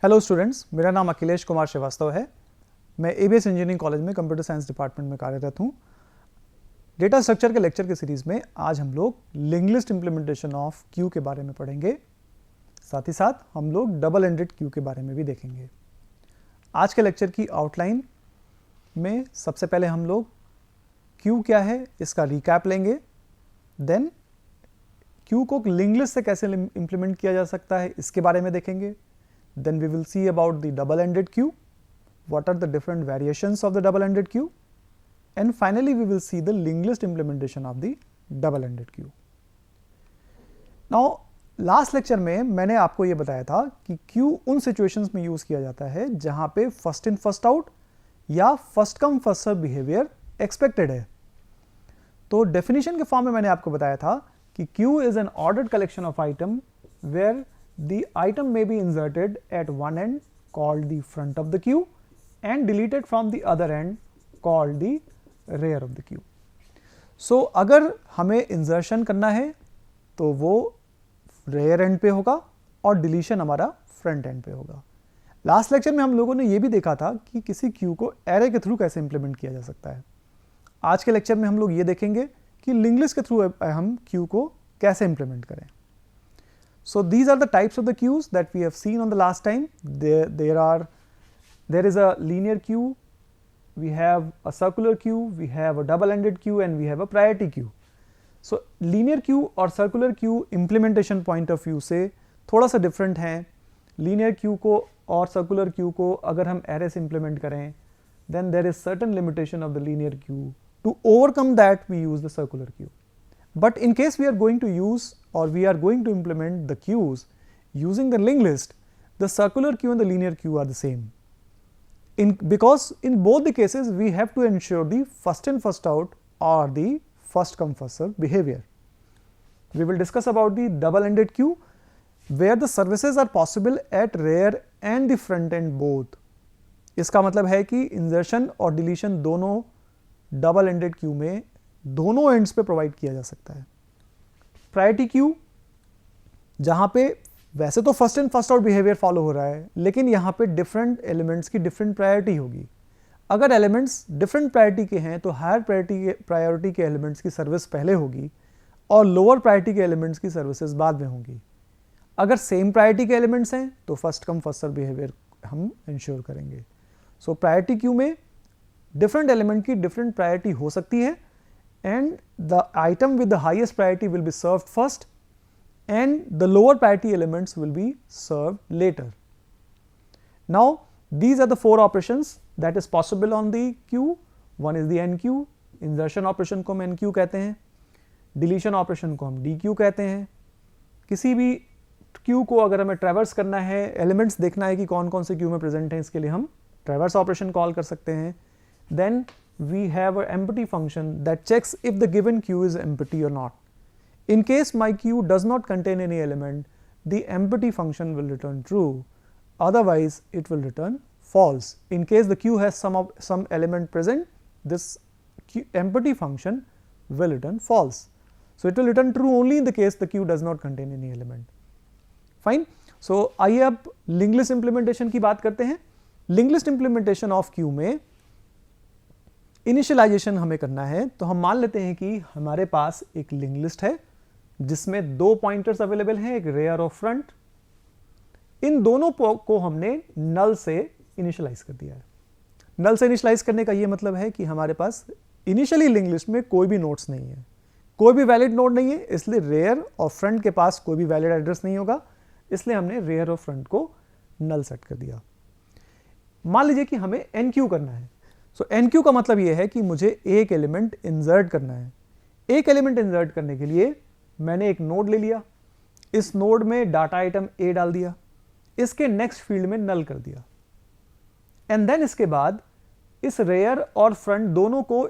Hello students, मेरा नाम अखिलेश कुमार श्रीवास्तव है। मैं एबीएस इंजीनियरिंग कॉलेज में कंप्यूटर साइंस डिपार्टमेंट में कार्यरत हूँ। डेटा स्ट्रक्चर के लेक्चर की सीरीज़ में आज हम लोग link list implementation of Q के बारे में पढ़ेंगे। साथ ही साथ हम लोग डबल एंडेड क्यू के बारे में भी देखेंगे। आज के लेक्चर की आउटलाइन में सबसे पहले हम लोग क्यू क्या है इसका रिकैप लेंगे। देन क्यू को लिंक लिस्ट से कैसे इम्प्लीमेंट किया जा सकता है इसके बारे में देखेंगे। Then we will see about the double-ended queue, what are the different variations of the double-ended queue, and finally we will see the linked list implementation of the double-ended queue. Now last lecture में मैंने आपको ये बताया था कि queue उन situations में use किया जाता है जहाँ पे first in first out या first come first serve behavior expected है। तो definition के form में मैंने आपको बताया था कि queue is an ordered collection of item where the item may be inserted at one end called the front of the queue and deleted from the other end called the rear of the queue. So अगर हमें insertion करना है तो वो rear end पे होगा और deletion हमारा front end पे होगा। लास्ट लेक्चर में हम लोगों ने ये भी देखा था कि किसी क्यू को array के थ्रू कैसे implement किया जा सकता है। आज के लेक्चर में हम लोग ये देखेंगे कि लिंक लिस्ट के थ्रू हम क्यू को कैसे implement करें। So these are the types of the queues that we have seen on the last time. There is a linear queue, we have a circular queue, we have a double-ended queue, and we have a priority queue. So linear queue और circular queue implementation point of view से थोड़ा सा different हैं। linear queue को और circular queue को अगर हम array से implement करें, then there is certain limitation of the linear queue. To overcome that, we use the circular queue. But in case we are going to use or we are going to implement the queues using the linked list, the circular queue and the linear queue are the same. Because in both the cases we have to ensure the first in first out or the first come first serve behavior. We will discuss about the double-ended queue where the services are possible at rear and the front end both. इसका मतलब है कि insertion और deletion दोनों double-ended queue में दोनों ends पे provide किया जा सकता है। प्रायोरिटी क्यू जहां पे वैसे तो first in first out behaviour follow हो रहा है, लेकिन यहां पे डिफरेंट एलिमेंट्स की डिफरेंट प्रायोरिटी होगी। अगर एलिमेंट्स डिफरेंट प्रायोरिटी के हैं तो हायर प्रायोरिटी के एलिमेंट्स की सर्विस पहले होगी और लोअर प्रायोरिटी के एलिमेंट्स की सर्विसेज बाद में होंगी। अगर सेम प्रायोरिटी के एलिमेंट्स हैं तो first come first serve behaviour हम इंश्योर करेंगे। सो प्रायोरिटी क्यू में डिफरेंट एलिमेंट की डिफरेंट प्रायोरिटी हो सकती है and the item with the highest priority will be served first and the lower priority elements will be served later. Now these are the four operations that is possible on the queue. One is the NQ, insertion operation को हम NQ कहते हैं, deletion operation को हम DQ कहते हैं। किसी भी queue को अगर हमें traverse करना है, elements देखना है कि कौन कौन से queue में present हैं, इसके लिए हम traverse operation call कर सकते हैं। Then we have an empty function that checks if the given queue is empty or not. In case my queue does not contain any element, the empty function will return true, otherwise it will return false. In case the queue has some element present, this empty function will return false. So it will return true only in the case the queue does not contain any element. Fine. So आइए अब linked list implementation की बात करते हैं। linked list implementation of queue में initialisation हमें करना है, तो हम मान लेते हैं कि हमारे पास एक लिंक लिस्ट है जिसमें दो पॉइंटर्स अवेलेबल हैं, एक रेयर और फ्रंट। इन दोनों को हमने नल से इनिशियलाइज कर दिया है। नल से इनिशियलाइज करने का ये मतलब है कि हमारे पास इनिशियली लिंक लिस्ट में कोई भी नोड्स नहीं है, कोई भी वैलिड नोड नहीं है, इसलिए रेयर और फ्रंट के पास कोई भी वैलिड एड्रेस नहीं होगा, इसलिए हमने रेयर और फ्रंट को नल सेट कर दिया। मान लीजिए कि हमें एनक्यू करना है। सो एनक्यू का मतलब यह है कि मुझे एक एलिमेंट इंसर्ट करना है। एक एलिमेंट इंसर्ट करने के लिए मैंने एक नोड ले लिया, इस नोड में डाटा आइटम ए डाल दिया, इसके नेक्स्ट फील्ड में नल कर दिया, एंड देन इसके बाद इस रेयर और फ्रंट दोनों को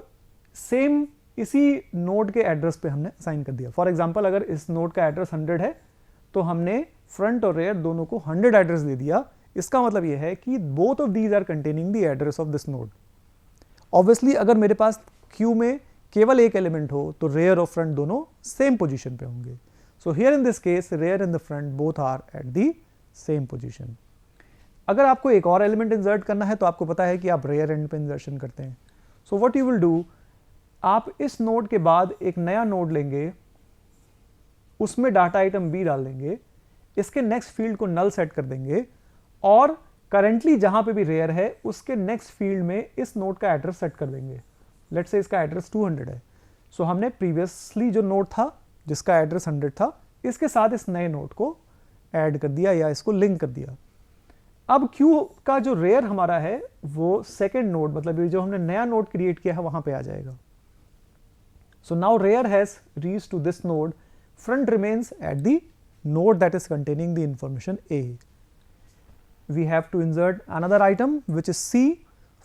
सेम इसी नोड के एड्रेस पे हमने असाइन कर दिया। फॉर एग्जांपल अगर इस नोड का एड्रेस 100 है तो हमने फ्रंट और रेयर दोनों को 100 एड्रेस दे दिया। इसका मतलब यह है कि both of these are containing the address of this node. Obviously अगर मेरे पास क्यू में केवल एक एलिमेंट हो तो रेयर और फ्रंट दोनों सेम पोजीशन पे होंगे। So here in this case rear and the front both are at the same position. अगर आपको एक और एलिमेंट इंसर्ट करना है तो आपको पता है कि आप रेयर एंड पे इंसर्शन करते हैं. So what you will do, आप इस नोड के बाद एक नया नोड लेंगे, उसमें डाटा आइटम बी डाल देंगे, इसके नेक्स्ट फील्ड को नल सेट कर देंगे और करेंटली जहां पे भी रेयर है उसके नेक्स्ट फील्ड में इस नोड का एड्रेस सेट कर देंगे. लेट्स से इसका एड्रेस 200 है. सो हमने प्रीवियसली जो नोड था जिसका एड्रेस 100 था, इसके साथ इस नए नोड को ऐड कर दिया या इसको लिंक कर दिया. अब क्यू का जो रेयर हमारा है वो सेकेंड नोड, मतलब ये जो हमने नया नोड क्रिएट किया है वहां पे आ जाएगा. So now rear has reached to this node, front remains at the node that is containing the information A. We have to insert another item which is C.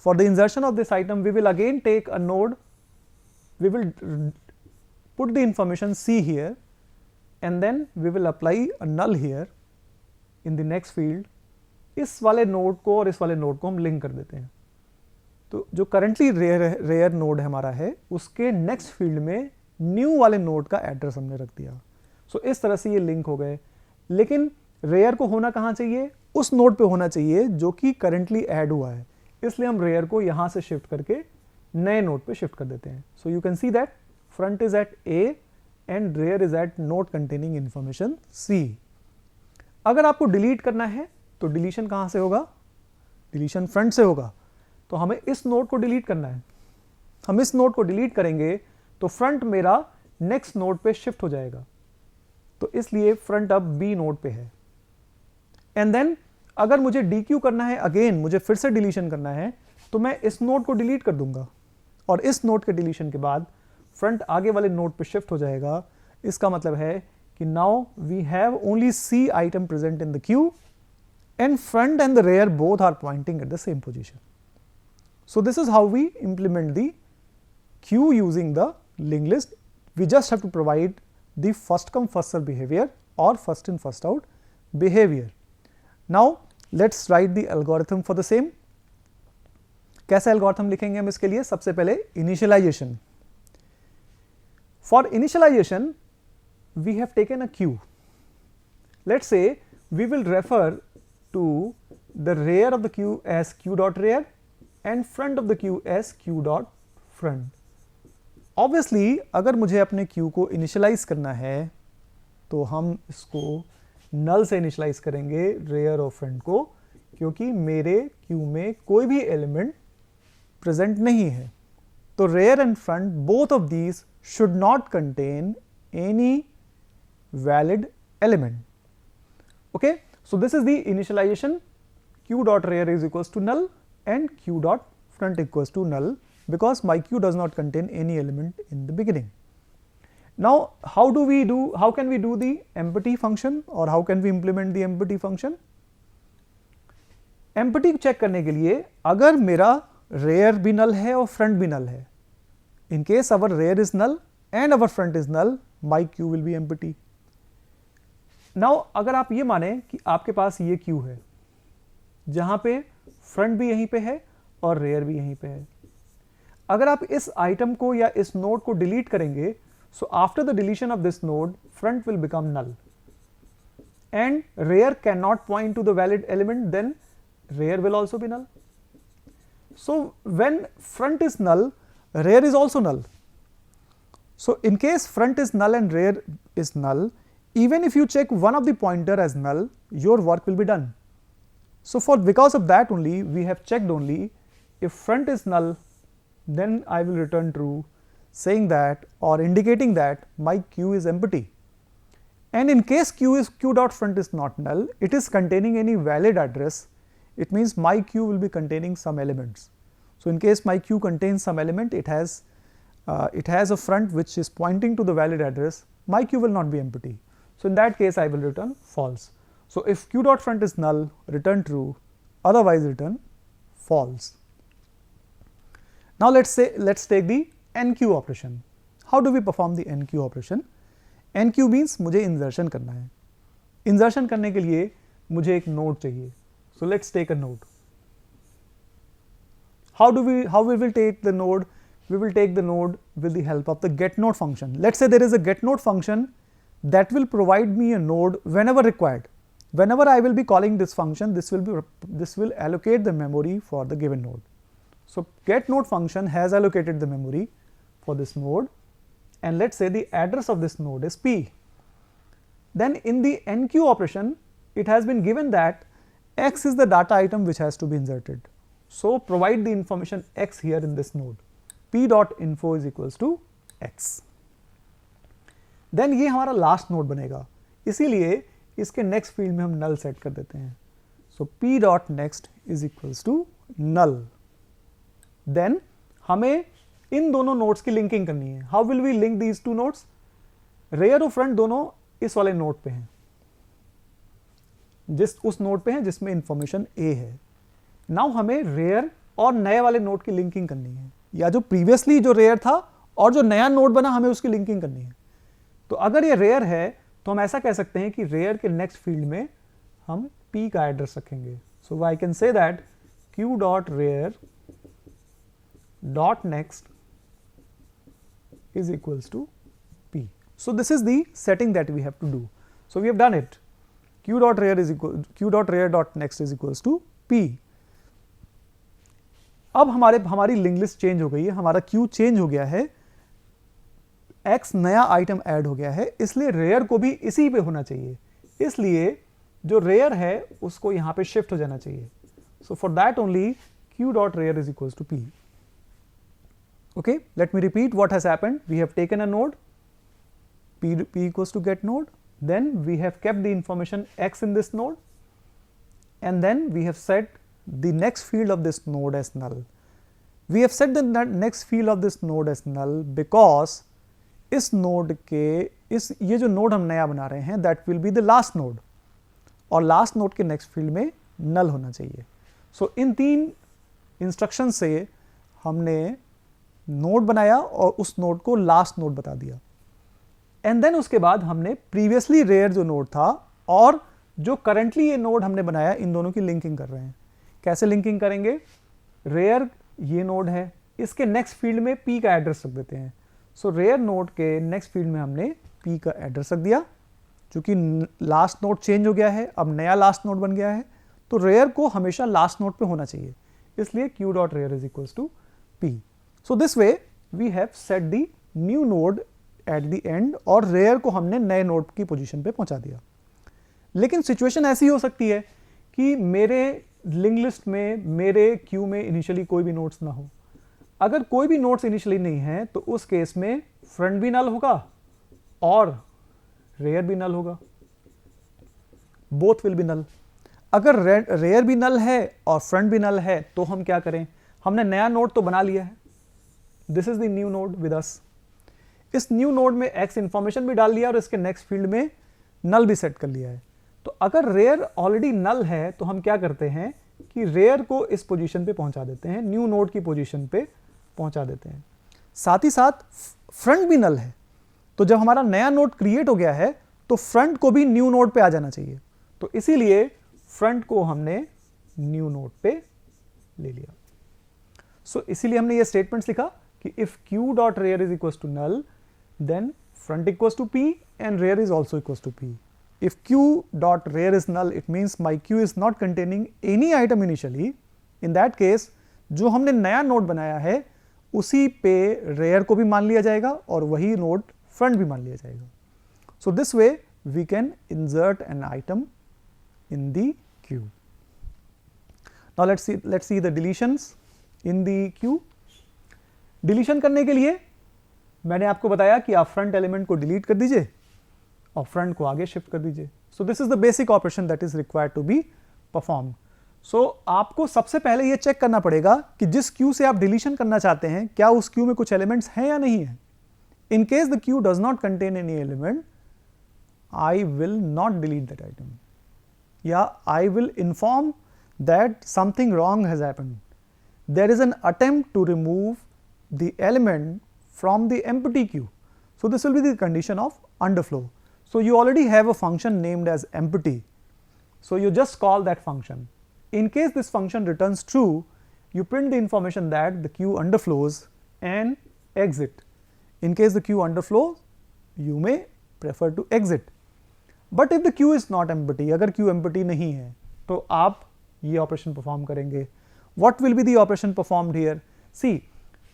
For the insertion of this item, we will again take a node, we will put the information C here and then we will apply a null here in the next field. इस वाले node को और इस वाले node को हम link कर देते हैं. तो जो करंटली रेयर नोड हमारा है उसके नेक्स्ट फील्ड में न्यू वाले नोड का एड्रेस हमने रख दिया. सो इस तरह से ये लिंक हो गए. लेकिन रेयर को होना कहाँ चाहिए, उस नोड पे होना चाहिए जो कि करंटली ऐड हुआ है, इसलिए हम रेयर को यहां से शिफ्ट करके नए नोड पे शिफ्ट कर देते हैं. So you can see that front is at A and rear is at node containing information C. अगर आपको डिलीट करना है तो डिलीशन कहां से होगा, डिलीशन फ्रंट से होगा. तो हमें इस नोड को डिलीट करना है. हम इस नोड को डिलीट करेंगे तो फ्रंट मेरा नेक्स्ट नोड पे शिफ्ट हो जाएगा. तो इसलिए फ्रंट अब बी नोड पे है. एंड देन अगर मुझे डीक्यू करना है, अगेन मुझे फिर से डिलीशन करना है, तो मैं इस नोड को डिलीट कर दूंगा और इस नोड के डिलीशन के बाद फ्रंट आगे वाले नोड पे शिफ्ट हो जाएगा. इसका मतलब है कि now we have only C item present in the queue and front and the rear both are pointing at the same position. So this is how we implement the queue using the linked list. We just have to provide the first come first serve behavior or first in first out behavior. Now let's write the algorithm for the same. कैसे algorithm लिखेंगे हम इसके लिए, सबसे पहले initialization. For initialization we have taken a queue. Let's say we will refer to the rear of the queue as q dot rear and front of the queue as q dot front. Obviously अगर मुझे अपने Q को initialise करना है तो हम इसको नल से इनिशियलाइज करेंगे रेयर और फ्रंट को, क्योंकि मेरे क्यू में कोई भी एलिमेंट प्रेजेंट नहीं है. तो rear and front both of these should not contain any valid element. Okay, so this is the initialization. q dot rear is equals to null and q dot front equals to null because my queue does not contain any element in the beginning. Now how can we do the empty function or how can we implement the empty function? empty check करने के लिए अगर मेरा rear भी null है और front भी null है, in case our rear is null and our front is null, my queue will be empty. Now अगर आप ये माने कि आपके पास ये queue है जहां पे front भी यहीं पे है और rear भी यहीं पे है. अगर आप इस आइटम को या इस नोड को डिलीट करेंगे, so after the deletion of this node front will become null and rear can not point to the valid element, then rear will also be null. So when front is null, rear is also null. So in case front is null and rear is null, even if you check one of the pointer as null, your work will be done. So because of that only we have checked only if front is null, then I will return true, saying that or indicating that my queue is empty. And in case q dot front is not null, it is containing any valid address, it means my queue will be containing some elements. So in case my queue contains some element, it has a front which is pointing to the valid address, my queue will not be empty. So in that case I will return false. So if q dot front is null, return true, otherwise return false. Now let's take the NQ operation. How do we perform the NQ operation? NQ means मुझे insertion करना है. Insertion करने के लिए मुझे एक node चाहिए. So let's take a node. How we will take the node? We will take the node with the help of the getNode function. Let's say there is a getNode function that will provide me a node whenever required. whenever I will be calling this function, this will allocate the memory for the given node. So get node function has allocated the memory for this node, and let's say the address of this node is p. Then in the enqueue operation, it has been given that x is the data item which has to be inserted. So provide the information x here in this node, p dot info is equals to x. Then ये हमारा last node बनेगा, इसीलिए इसके next field में हम null set कर देते हैं. So p dot next is equals to null. Then हमें इन दोनों नोड्स की लिंकिंग करनी है. How will we link these two nodes? Rear और फ्रंट दोनों इस वाले नोड पे हैं, उस नोड पे हैं जिसमें इंफॉर्मेशन a है. नाउ हमें रेयर और नए वाले नोड की लिंकिंग करनी है, या जो प्रीवियसली जो रेयर था और जो नया नोड बना हमें उसकी लिंकिंग करनी है. तो अगर ये रेयर है तो हम ऐसा कह सकते हैं कि रेयर के नेक्स्ट फील्ड में हम p का एड्रेस रखेंगे. So I can say that q dot rear dot next is equals to p. So this is the setting that we have to do. So we have done it. q dot rear dot next is equals to p. अब हमारी link list change हो गई है, हमारा q change हो गया है, x नया आइटम ऐड हो गया है, इसलिए रेयर को भी इसी पे होना चाहिए. इसलिए जो रेयर है उसको यहां पे शिफ्ट हो जाना चाहिए. So for that only q dot rear is equals to p. Okay, let me repeat what has happened. We have taken a node, p equals to get node, then we have kept the information x in this node, and then we have set the next field of this node as null. We have set the next field of this node as null because इस node के ये जो node हम नया बना रहे हैं that will be the last node, और लास्ट नोड के नेक्स्ट फील्ड में नल होना चाहिए. सो इन 3 इंस्ट्रक्शन से हमने नोड बनाया और उस नोड को लास्ट नोड बता दिया. एंड देन उसके बाद हमने प्रीवियसली रेयर जो नोड था और जो करंटली ये नोड हमने बनाया, इन दोनों की लिंकिंग कर रहे हैं. कैसे लिंकिंग करेंगे? रेयर ये नोड है, इसके नेक्स्ट फील्ड में p का एड्रेस रख देते हैं. सो रेयर नोड के नेक्स्ट फील्ड में हमने p का एड्रेस रख दिया. क्योंकि लास्ट नोड चेंज हो गया है, अब नया लास्ट नोड बन गया है, तो रेयर को हमेशा लास्ट नोड पे होना चाहिए, इसलिए q dot rear is equals to p. So this way we have set the new node at the end और रेयर को हमने नए नोड की पोजीशन पे पहुंचा दिया. लेकिन सिचुएशन ऐसी हो सकती है कि मेरे लिंक लिस्ट में, मेरे क्यू में इनिशियली कोई भी नोड्स ना हो. अगर कोई भी नोड्स इनिशियली नहीं है तो उस केस में फ्रंट भी नल होगा और रेयर भी नल होगा, बोथ विल बी नल. अगर रेयर भी नल है और फ्रंट भी नल है तो हम क्या करें? हमने नया नोड तो बना लिया है, this is the new node with us. इस न्यू नोड में x इंफॉर्मेशन भी डाल लिया और इसके नेक्स्ट फील्ड में नल भी सेट कर लिया है. तो अगर रेयर ऑलरेडी नल है तो हम क्या करते हैं कि रेयर को इस पोजीशन पे पहुंचा देते हैं, न्यू नोड की पोजीशन पे पहुंचा देते हैं. साथ ही साथ फ्रंट भी नल है, तो जब हमारा नया नोड क्रिएट हो गया है तो फ्रंट को भी न्यू नोड पे आ जाना चाहिए. तो इसीलिए फ्रंट को हमने न्यू नोड पे ले लिया. सो इसीलिए हमने ये स्टेटमेंट्स लिखा कि if q dot rear is equals to null, then front equals to p and rear is also equals to p. If q dot rear is null, it means my q is not containing any item initially. In that case, जो हमने नया node बनाया है उसी पे rear को भी मान लिया जाएगा और वही नोड front भी मान लिया जाएगा. So this way we can insert an item in the queue. Now let's see the deletions in the queue. Deletion करने के लिए मैंने आपको बताया कि आप फ्रंट एलिमेंट को डिलीट कर दीजिए और फ्रंट को आगे शिफ्ट कर दीजिए. So this is the basic operation that is required to be performed. So आपको सबसे पहले ये चेक करना पड़ेगा कि जिस क्यू से आप डिलीशन करना चाहते हैं क्या उस क्यू में कुछ एलिमेंट्स हैं या नहीं है. In case the queue does not contain any element, I will not delete that item, या I will inform that something wrong has happened. There is an attempt to remove the element from the empty queue. So this will be the condition of underflow. So you already have a function named as empty. So you just call that function. In case this function returns true, you print the information that the queue underflows and exit. In case the queue underflows, you may prefer to exit. But if the queue is not empty, अगर queue empty नहीं है तो आप ये operation perform करेंगे. What will be the operation performed here? See,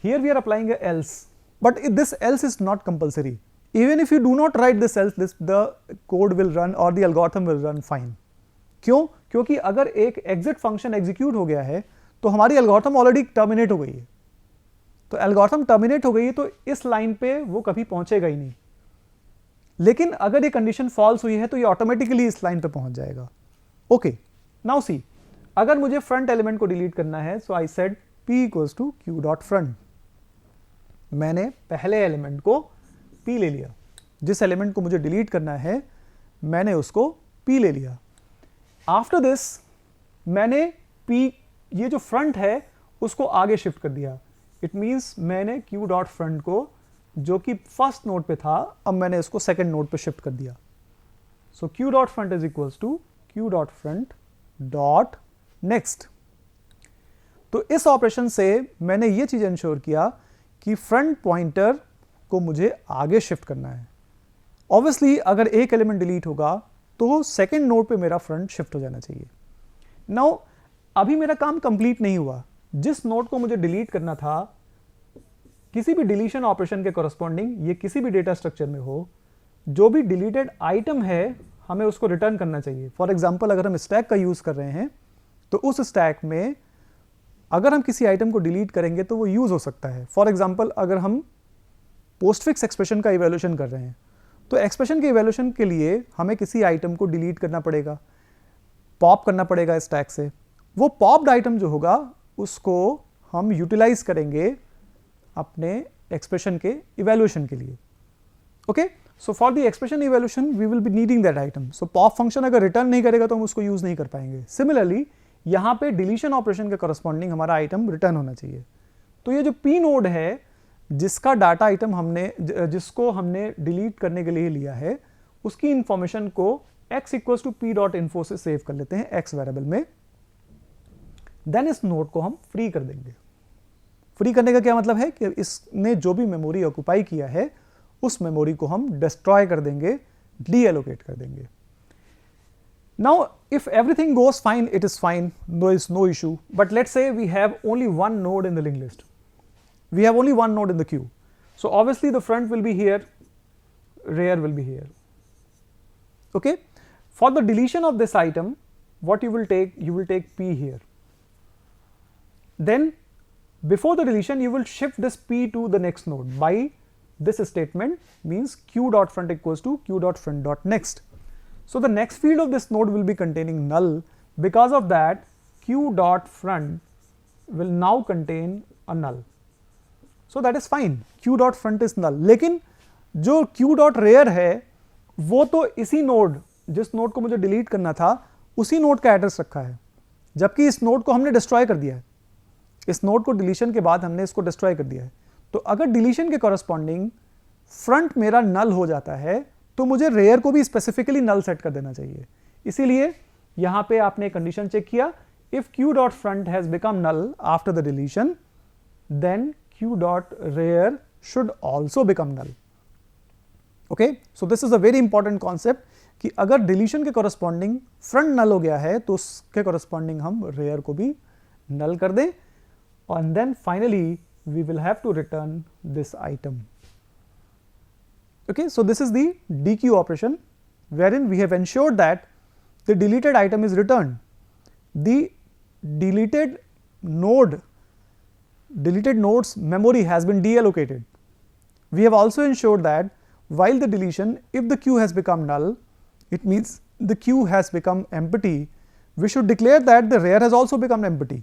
here we are applying a else, but this else is not compulsory. Even if you do not write this else, the code will run or the algorithm will run fine. क्यों? क्योंकि अगर एक exit function execute हो गया है तो हमारी algorithm already terminate हो गई है. तो algorithm terminate हो गई है तो इस लाइन पे वो कभी पहुंचेगा ही नहीं. लेकिन अगर ये कंडीशन फॉल्स हुई है तो ये ऑटोमेटिकली इस लाइन पे पहुंच जाएगा. ओके, नाउ सी, अगर मुझे फ्रंट एलिमेंट को डिलीट करना है, so I said p equals to q dot front. मैंने पहले एलिमेंट को p ले लिया, जिस एलिमेंट को मुझे डिलीट करना है मैंने उसको p ले लिया. आफ्टर दिस मैंने p, ये जो फ्रंट है उसको आगे शिफ्ट कर दिया. इट मीन्स मैंने q डॉट फ्रंट को, जो कि फर्स्ट नोड पे था, अब मैंने इसको सेकंड नोड पे शिफ्ट कर दिया. So q dot front is equals to q dot front dot next. तो इस ऑपरेशन से मैंने ये चीज इंश्योर किया कि फ्रंट पॉइंटर को मुझे आगे शिफ्ट करना है. ऑब्वियसली अगर एक एलिमेंट डिलीट होगा तो सेकंड नोड पे मेरा फ्रंट शिफ्ट हो जाना चाहिए. नाउ अभी मेरा काम कंप्लीट नहीं हुआ. जिस नोड को मुझे डिलीट करना था, किसी भी डिलीशन ऑपरेशन के कॉरस्पॉन्डिंग, ये किसी भी डेटा स्ट्रक्चर में हो, जो भी डिलीटेड आइटम है हमें उसको रिटर्न करना चाहिए. फॉर एग्जाम्पल अगर हम स्टैक का यूज कर रहे हैं तो उस स्टैक में अगर हम किसी आइटम को डिलीट करेंगे तो वो यूज हो सकता है. फॉर एग्जाम्पल अगर हम पोस्टफिक्स एक्सप्रेशन का इवैल्यूएशन कर रहे हैं तो एक्सप्रेशन के इवैल्यूएशन के लिए हमें किसी आइटम को डिलीट करना पड़ेगा, पॉप करना पड़ेगा स्टैक से. वो पॉप्ड आइटम जो होगा उसको हम यूटिलाइज करेंगे अपने एक्सप्रेशन के इवैल्यूएशन के लिए. Okay, so for the expression evaluation we will be needing that item. So pop function अगर रिटर्न नहीं करेगा तो हम उसको यूज नहीं कर पाएंगे. सिमिलरली यहाँ पे डिलीशन ऑपरेशन के करस्पॉन्डिंग हमारा आइटम रिटर्न होना चाहिए. तो ये जो पी नोड है जिसका डाटा आइटम जिसको हमने डिलीट करने के लिए लिया है, उसकी इंफॉर्मेशन को x equals to p dot info से सेव कर लेते हैं x वेरिएबल में. देन इस नोड को हम फ्री कर देंगे. फ्री करने का क्या मतलब है कि इसने जो भी मेमोरी ऑक्यूपाई किया है उस मेमोरी को हम डिस्ट्रॉय कर देंगे, डीएलोकेट कर देंगे. Now if everything goes fine, it is fine, no is no issue. But let's say we have only one node in the link list. We have only one node in the queue. So obviously the front will be here, rear will be here. Okay. For the deletion of this item, what you will take p here. Then before the deletion, you will shift this p to the next node by this statement, means q dot front equals to q dot front dot next. So the next field of this node will be containing null. Because of that, q dot front will now contain a null. So that is fine, q dot front is null. लेकिन जो q dot rear है वो तो इसी node, जिस node को मुझे delete करना था उसी नोड का एड्रेस रखा है, जबकि इस नोड को हमने डिस्ट्रॉय कर दिया है. इस नोड को डिलीशन के बाद हमने इसको डिस्ट्रॉय कर दिया है. तो अगर डिलीशन के कॉरस्पॉन्डिंग फ्रंट मेरा नल हो जाता है तो मुझे रेयर को भी स्पेसिफिकली नल सेट कर देना चाहिए. इसीलिए यहां पे आपने कंडीशन चेक किया, if q dot front has become null after the deletion, then q dot rear should also become null. Okay, so this is a very important concept कि अगर डिलीशन के कॉरस्पॉन्डिंग फ्रंट नल हो गया है तो उसके corresponding हम रेयर को भी नल कर दें. and then finally we will have to return this item. Okay, so this is the dequeue operation wherein we have ensured that the deleted item is returned. The deleted node's memory has been deallocated. We have also ensured that while the deletion, if the queue has become null, it means the queue has become empty, we should declare that the rear has also become empty.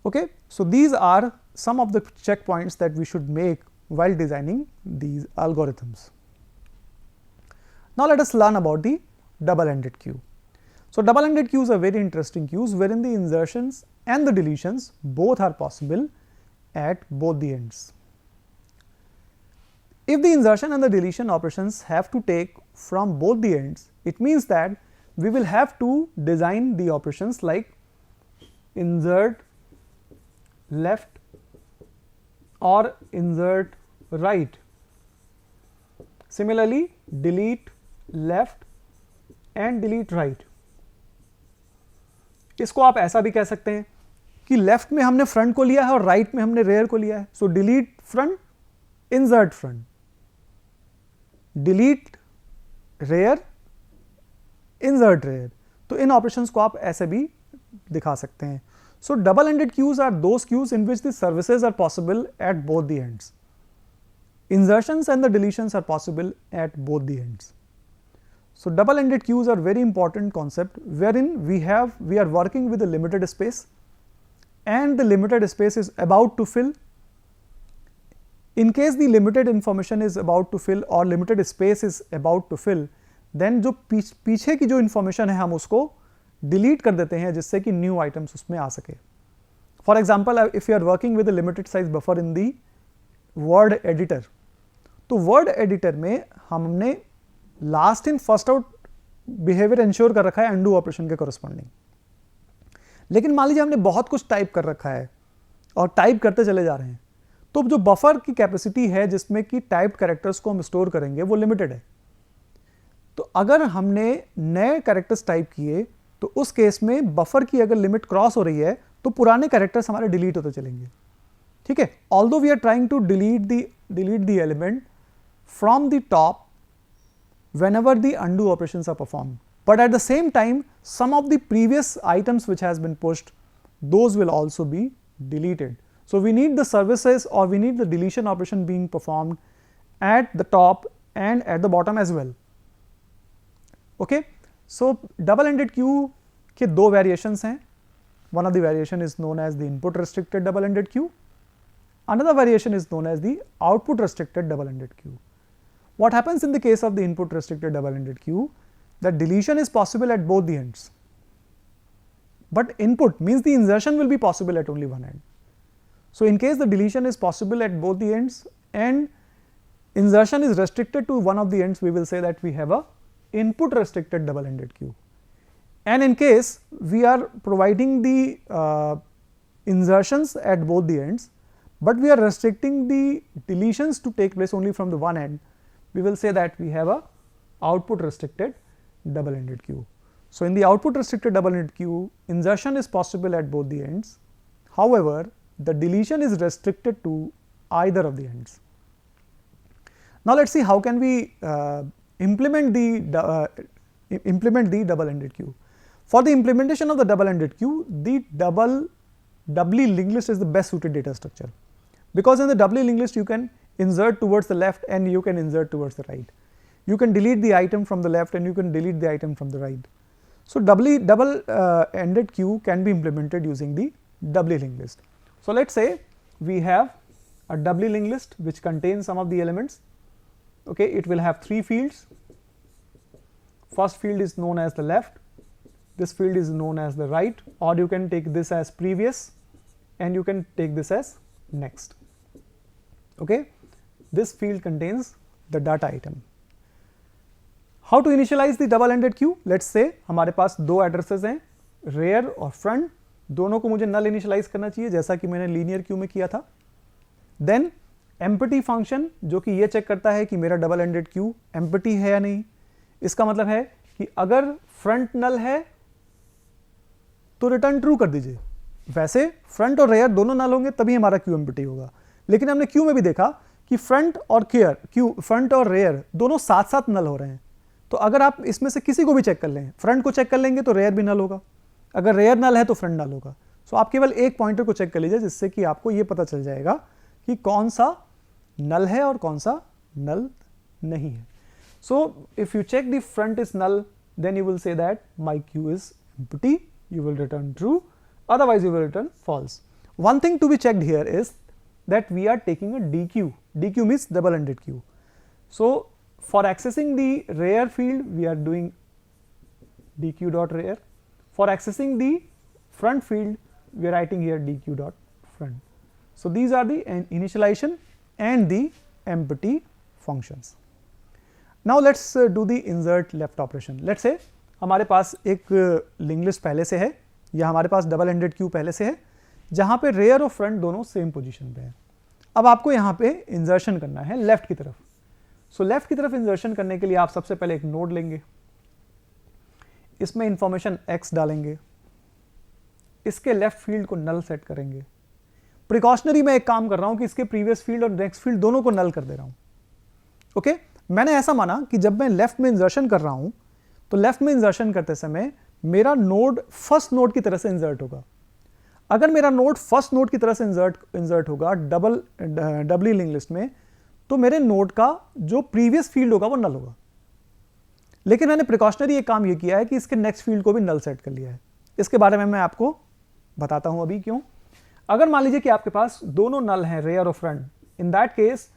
Okay, so these are some of the checkpoints that we should make while designing these algorithms. Now let us learn about the double-ended queue. So double-ended queues are very interesting queues wherein the insertions and the deletions both are possible at both the ends. If the insertion and the deletion operations have to take from both the ends, it means that we will have to design the operations like insert left or insert right. Similarly, delete left and delete right. इसको आप ऐसा भी कह सकते हैं कि left में हमने फ्रंट को लिया है और राइट में हमने रेयर को लिया है, so delete front, insert front, delete rear, insert rear. तो इन ऑपरेशंस को आप ऐसे भी दिखा सकते हैं। So double ended queues are those queues in which the services are possible at both the ends. Insertions and the deletions are possible at both the ends. So double-ended queues are very important concept wherein we are working with a limited space and the limited space is about to fill. In case the limited information is about to fill or limited space is about to fill, then जो पीछे की जो information है हम उसको delete कर देते हैं जिससे कि new items उसमें आ सके. For example, if you are working with a limited size buffer in the word editor, तो वर्ड एडिटर में हमने last in first out behaviour ensure कर रखा है अनडू ऑपरेशन के कोरस्पॉन्डिंग। लेकिन मान लीजिए हमने बहुत कुछ टाइप कर रखा है और टाइप करते चले जा रहे हैं, तो जो बफर की कैपेसिटी है जिसमें कि टाइप कैरेक्टर्स को हम स्टोर करेंगे वो लिमिटेड है। तो अगर हमने नए कैरेक्टर्स टाइप किए तो उस केस में बफर की अगर लिमिट क्रॉस हो रही है तो पुराने कैरेक्टर्स हमारे डिलीट होते चलेंगे। ठीक है, although we are trying to delete the element from the top whenever the undo operations are performed, but at the same time some of the previous items which has been pushed, those will also be deleted. So we need the services or we need the deletion operation being performed at the top and at the bottom as well. Okay, so double ended queue के दो variations हैं. One of the variation is known as the input restricted double ended queue, another variation is known as the output restricted double ended queue. What happens in the case of the input restricted double ended queue, that deletion is possible at both the ends, but input means the insertion will be possible at only one end. So in case the deletion is possible at both the ends and insertion is restricted to one of the ends, we will say that we have a input restricted double ended queue. And in case we are providing the insertions at both the ends, but we are restricting the deletions to take place only from the one end, we will say that we have a output restricted double ended queue. So in the output restricted double ended queue, insertion is possible at both the ends, however the deletion is restricted to either of the ends. Now let us see how can we implement the double ended queue. For the implementation of the double ended queue, the doubly linked list is the best suited data structure, because in the doubly linked list you can insert towards the left and you can insert towards the right. You can delete the item from the left and you can delete the item from the right. So double ended queue can be implemented using the doubly linked list. So let us say we have a doubly linked list which contains some of the elements. Okay, it will have three fields. First field is known as the left, this field is known as the right, or you can take this as previous and you can take this as next. Okay, this field contains the data item. How to initialize the double ended queue? Let's say हमारे पास दो addresses हैं, rear और front, दोनों को मुझे null initialize करना चाहिए जैसा कि मैंने linear queue में किया था. Then empty function जो कि ये चेक करता है कि मेरा double ended queue empty है या नहीं. इसका मतलब है कि अगर front null है तो return true कर दीजिए. वैसे front और rear दोनों null होंगे तभी हमारा queue empty होगा. लेकिन हमने क्यू में भी देखा कि फ्रंट और रेयर दोनों साथ साथ नल हो रहे हैं, तो अगर आप इसमें से किसी को भी चेक कर लें, फ्रंट को चेक कर लेंगे तो रेयर भी नल होगा, अगर रेयर नल है तो फ्रंट नल होगा. सो आप केवल एक पॉइंटर को चेक कर लीजिए जिससे कि आपको ये पता चल जाएगा कि कौन सा नल है और कौन सा नल नहीं है. So if you check the front is null, then you will say that my queue is empty, you will return true, otherwise you will return false. One thing to be checked here is that we are taking a DQ. DQ means double ended queue. So for accessing the rear field, we are doing DQ dot rear. For accessing the front field, we are writing here DQ dot front. So these are the initialization and the empty functions. Now let's do the insert left operation. Let's say हमारे पास एक linked list पहले से है या हमारे पास double ended queue पहले से है जहां पे रेयर और फ्रंट दोनों सेम पोजीशन पे है. अब आपको यहां पे इंसर्शन करना है लेफ्ट की तरफ. सो लेफ्ट की तरफ इंसर्शन करने के लिए आप सबसे पहले एक नोड लेंगे. इसमें इंफॉर्मेशन x डालेंगे, इसके लेफ्ट फील्ड को नल सेट करेंगे। प्रिकॉशनरी में एक काम कर रहा हूं कि इसके प्रीवियस फील्ड और नेक्स्ट फील्ड दोनों को नल कर दे रहा हूं। ओके, मैंने ऐसा माना कि जब मैं लेफ्ट में इंसर्शन कर रहा हूं तो लेफ्ट में इंसर्शन करते समय मेरा नोड फर्स्ट नोड की तरह से इंसर्ट होगा। अगर मेरा नोड फर्स्ट नोड की तरह से इंसर्ट होगा डबली लिंक लिस्ट में, तो मेरे नोड का जो प्रीवियस फील्ड होगा वो नल होगा। लेकिन मैंने प्रिकॉशनरी एक काम ये किया है कि इसके नेक्स्ट फील्ड को भी नल सेट कर लिया है। इसके बारे में मैं आपको बताता हूं अभी क्यों। अगर मान लीजिए कि आपके पास दोनों नल हैं, रेयर और फ्रंट, इन दैट केस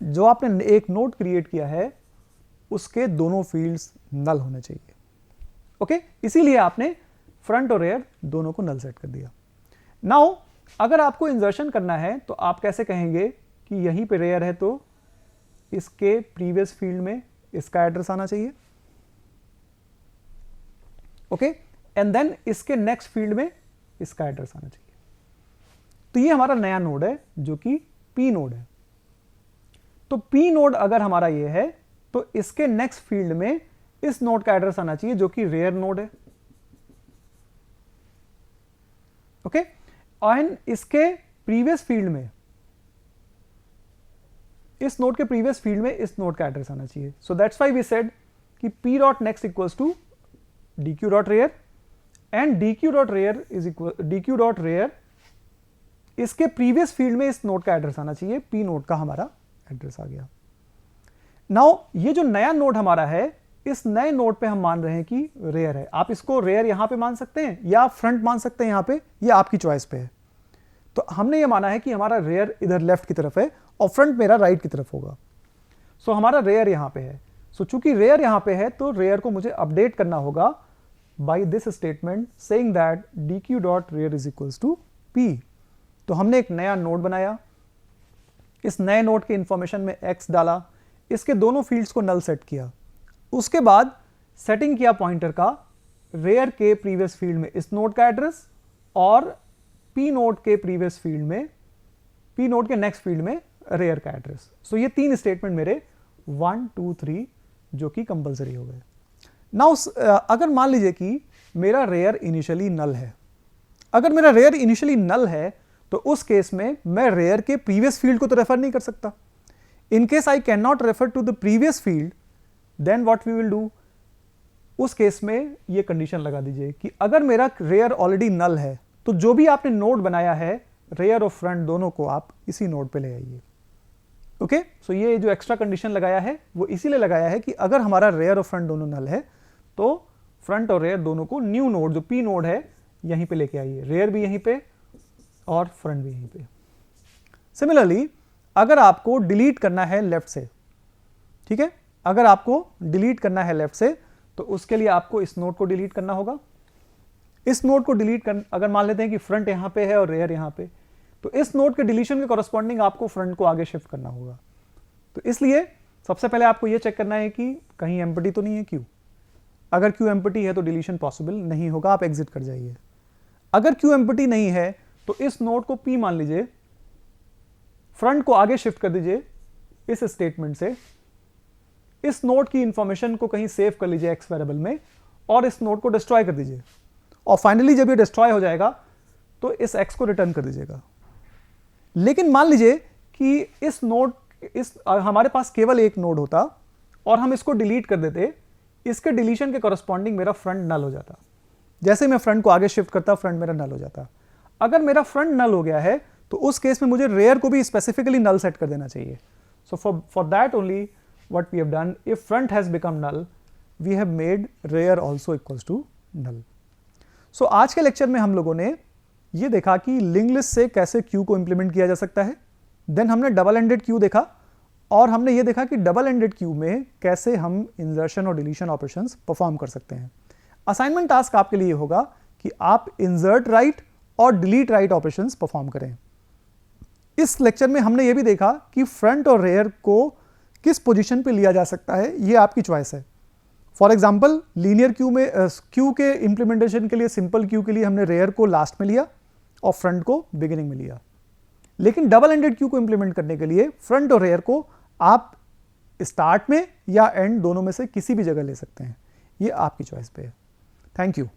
जो आपने एक नोड क्रिएट किया है उसके दोनों फील्ड्स नल होने चाहिए। ओके, इसीलिए आपने फ्रंट और रेयर दोनों को नल सेट कर दिया। नाउ अगर आपको इंसर्शन करना है तो आप कैसे कहेंगे कि यहीं पे रेयर है तो इसके प्रीवियस फील्ड में इसका एड्रेस आना चाहिए। ओके, एंड देन इसके नेक्स्ट फील्ड में इसका एड्रेस आना चाहिए। तो ये हमारा नया नोड है जो कि पी नोड है। तो पी नोड अगर हमारा ये है तो इसके नेक्स्ट फील्ड में इस नोड का एड्रेस आना चाहिए जो कि रेयर नोड है। ओके, एंड इसके प्रीवियस फील्ड में, इस नोड के प्रीवियस फील्ड में इस नोड का एड्रेस आना चाहिए। So that's why we said कि p dot next equals to dq dot rear and dq dot rear is equal dq dot rear, इसके प्रीवियस फील्ड में इस नोड का एड्रेस आना चाहिए। p नोड का हमारा एड्रेस आ गया। नाउ ये जो नया नोड हमारा है, इस नए नोड पे हम मान रहे हैं कि रेयर है। आप इसको रेयर यहां पे मान सकते हैं या फ्रंट मान सकते हैं, यहां पे ये आपकी चॉइस पे है। तो हमने ये माना है कि हमारा रेयर इधर लेफ्ट की तरफ है और फ्रंट मेरा राइट की तरफ होगा। सो हमारा रेयर यहां पे है। सो चूंकि रेयर यहां पे है तो रेयर को मुझे अपडेट करना होगा by this statement saying that dq dot rear is equals to p। तो हमने एक नया नोड बनाया, इस नए नोड के इंफॉर्मेशन में x डाला, इसके दोनों फील्ड्स को नल सेट किया। उसके बाद सेटिंग किया पॉइंटर का रेयर के प्रीवियस फील्ड में इस नोड का एड्रेस और पी नोड के प्रीवियस फील्ड में, पी नोड के नेक्स्ट फील्ड में रेयर का एड्रेस। सो ये तीन स्टेटमेंट मेरे 1 2 3 जो कि कंपलसरी हो गए। नाउ अगर मान लीजिए कि मेरा रेयर इनिशियली नल है, अगर मेरा रेयर इनिशियली नल है तो उस केस में मैं रेयर के प्रीवियस फील्ड को तो रेफर नहीं कर सकता। In case I can not refer to the previous field, then what we will do, उस केस में ये कंडीशन लगा दीजिए कि अगर मेरा रेयर ऑलरेडी नल है तो जो भी आपने नोड बनाया है रेयर और फ्रंट दोनों को आप इसी नोड पे ले आइए। ओके, सो ये जो एक्स्ट्रा कंडीशन लगाया है वो इसीलिए लगाया है कि अगर हमारा रेयर और फ्रंट दोनों नल है तो फ्रंट और रेयर दोनों को न्यू नोड जो पी नोड है यहीं पे लेके आइए, रेयर भी यहीं पे और फ्रंट भी यहीं पे। सिमिलरली अगर आपको डिलीट करना है लेफ्ट से, ठीक है, अगर आपको डिलीट करना है लेफ्ट से तो उसके लिए आपको इस नोड को डिलीट करना होगा। इस नोड को डिलीट कर, अगर मान लेते हैं कि फ्रंट यहां पे है और रेयर यहां पे, तो इस नोड के डिलीशन के कॉरस्पॉन्डिंग आपको फ्रंट को आगे शिफ्ट करना होगा। तो इसलिए सबसे पहले आपको यह चेक करना है कि कहीं एम्प्टी तो नहीं है क्यू। अगर क्यू एम्प्टी है तो डिलीशन पॉसिबल नहीं होगा, आप एग्जिट कर जाइए। अगर क्यू एम्प्टी नहीं है तो इस नोड को पी मान लीजिए, फ्रंट को आगे शिफ्ट कर दीजिए इस स्टेटमेंट से, इस नोड की इंफॉर्मेशन को कहीं सेव कर लीजिए एक्स वेरिएबल में और इस नोड को डिस्ट्रॉय कर दीजिए और फाइनली जब ये डिस्ट्रॉय हो जाएगा तो इस एक्स को रिटर्न कर दीजिएगा। लेकिन मान लीजिए कि इस नोड, हमारे पास केवल एक नोड होता और हम इसको डिलीट कर देते, इसके डिलीशन के कॉरस्पॉन्डिंग मेरा फ्रंट नल हो जाता। जैसे मैं फ्रंट को आगे शिफ्ट करता फ्रंट मेरा नल हो जाता। अगर मेरा फ्रंट नल हो गया है तो उस केस में मुझे रेयर को भी स्पेसिफिकली नल सेट कर देना चाहिए। So for that only what we have done, if front has become null, we have made rear also equals to null. So आज के लेक्चर में हम लोगों ने ये देखा कि लिंक लिस्ट से कैसे क्यू को इंप्लीमेंट किया जा सकता है। देन हमने डबल एंडेड क्यू देखा और हमने ये देखा कि डबल एंडेड क्यू में कैसे हम इंसर्शन और डिलीशन ऑपरेशंस परफॉर्म कर सकते हैं। असाइनमेंट टास्क आपके लिए होगा कि आप इंसर्ट राइट और डिलीट राइट ऑपरेशंस परफॉर्म करें। इस लेक्चर में हमने ये भी देखा कि फ्रंट और रेयर को किस पोजीशन पे लिया जा सकता है, ये आपकी चॉइस है। फॉर एग्जांपल लीनियर क्यू में क्यू के इंप्लीमेंटेशन के लिए, सिंपल क्यू के लिए हमने रेयर को लास्ट में लिया और फ्रंट को बिगिनिंग में लिया। लेकिन डबल एंडेड क्यू को इंप्लीमेंट करने के लिए फ्रंट और रेयर को आप स्टार्ट में या एंड दोनों में से किसी भी जगह ले सकते हैं। ये आपकी चॉइस पे है। Thank you.